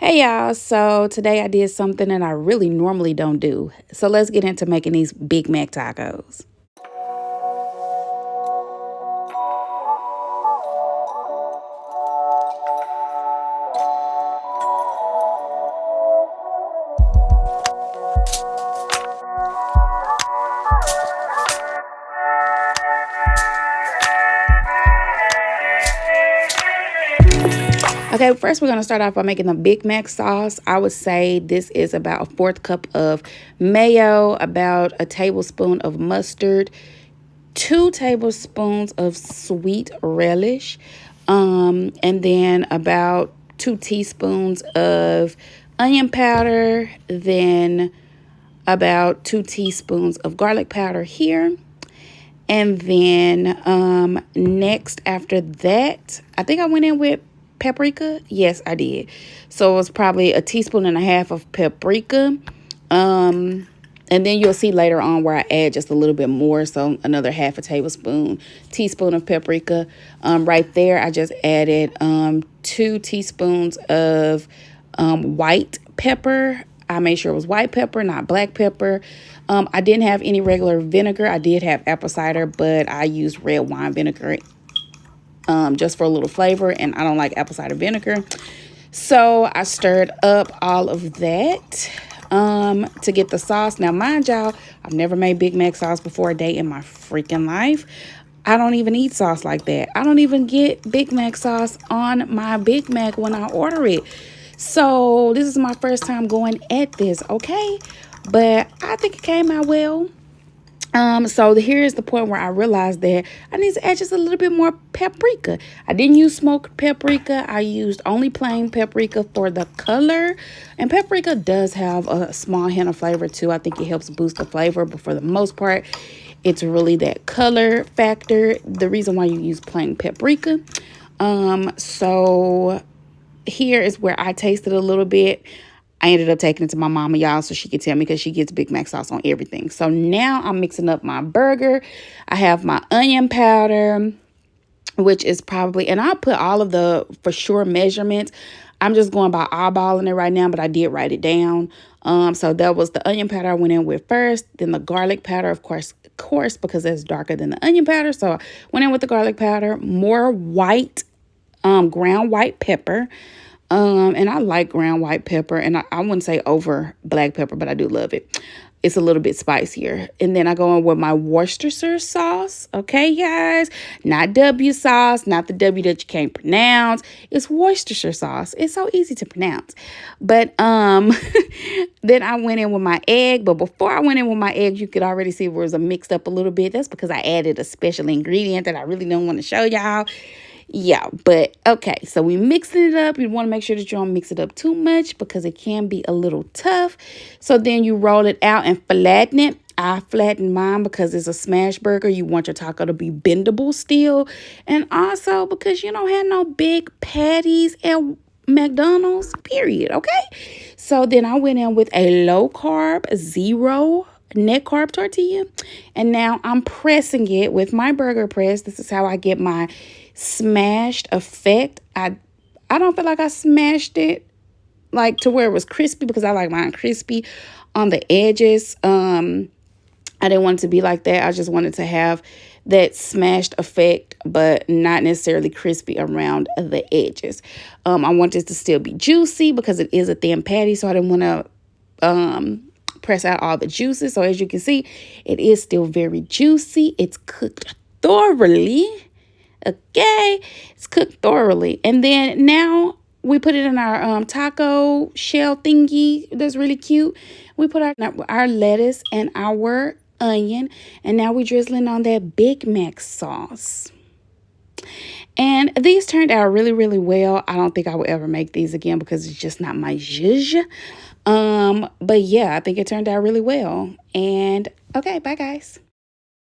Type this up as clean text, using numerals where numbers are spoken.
Hey y'all, so today I did something that I really normally don't do. So let's get into making these Big Mac tacos. Okay, first we're going to start off by making the Big Mac sauce. I would say this is about a fourth cup of mayo, about a tablespoon of mustard, 2 tablespoons of sweet relish, and then about 2 teaspoons of onion powder, then about 2 teaspoons of garlic powder here. And then next after that, I think I went in with paprika. Yes, I did. So it was probably a teaspoon and a half of paprika. And then you'll see later on where I add just a little bit more. So another half a teaspoon of paprika. Right there, I just added 2 teaspoons of white pepper. I made sure it was white pepper, not black pepper. I didn't have any regular vinegar. I did have apple cider, but I used red wine vinegar just for a little flavor, and I don't like apple cider vinegar. So I stirred up all of that to get the sauce. Now, mind y'all, I've never made Big Mac sauce before a day in my freaking life. I don't even eat sauce like that. I don't even get Big Mac sauce on my Big Mac when I order it. So this is my first time going at this, okay? But I think it came out well. So here's the point where I realized that I need to add just a little bit more paprika. I didn't use smoked paprika. I used only plain paprika for the color. And paprika does have a small hint of flavor too. I think it helps boost the flavor, but for the most part, it's really that color factor. The reason why you use plain paprika. So here is where I tasted a little bit. I ended up taking it to my mama, y'all, so she could tell me because she gets Big Mac sauce on everything. So now I'm mixing up my burger. I have my onion powder, which is probably, and I'll put all of the for sure measurements. I'm just going by eyeballing it right now, but I did write it down. So that was the onion powder I went in with first, then the garlic powder, of course, because it's darker than the onion powder. So I went in with the garlic powder, more white, ground white pepper. And I like ground white pepper, and I wouldn't say over black pepper, but I do love it. It's a little bit spicier. And then I go in with my Worcestershire sauce. Okay, guys, not W sauce, not the W that you can't pronounce. It's Worcestershire sauce. It's so easy to pronounce. But then I went in with my egg. But before I went in with my egg, you could already see it was mixed up a little bit. That's because I added a special ingredient that I really don't want to show y'all. Yeah, but okay, so we mixing it up. You want to make sure that you don't mix it up too much because it can be a little tough. So then you roll it out and flatten it. I flatten mine because it's a smash burger. You want your taco to be bendable still. And also because you don't have no big patties at McDonald's, period, okay? So then I went in with a low carb, 0 net carb tortilla. And now I'm pressing it with my burger press. This is how I get my smashed effect. I don't feel like I smashed it like to where it was crispy because I like mine crispy on the edges. I didn't want it to be like that. I just wanted to have that smashed effect, but not necessarily crispy around the edges. I want it to still be juicy because it is a thin patty, so I didn't want to press out all the juices. So as you can see, it is still very juicy. It's cooked thoroughly. Okay, it's cooked thoroughly. And then now we put it in our taco shell thingy that's really cute. We put our lettuce and our onion, and now we're drizzling on that Big Mac sauce. And these turned out really, really well. I don't think I will ever make these again because it's just not my zhuzh. But yeah, I think it turned out really well. And okay, bye guys.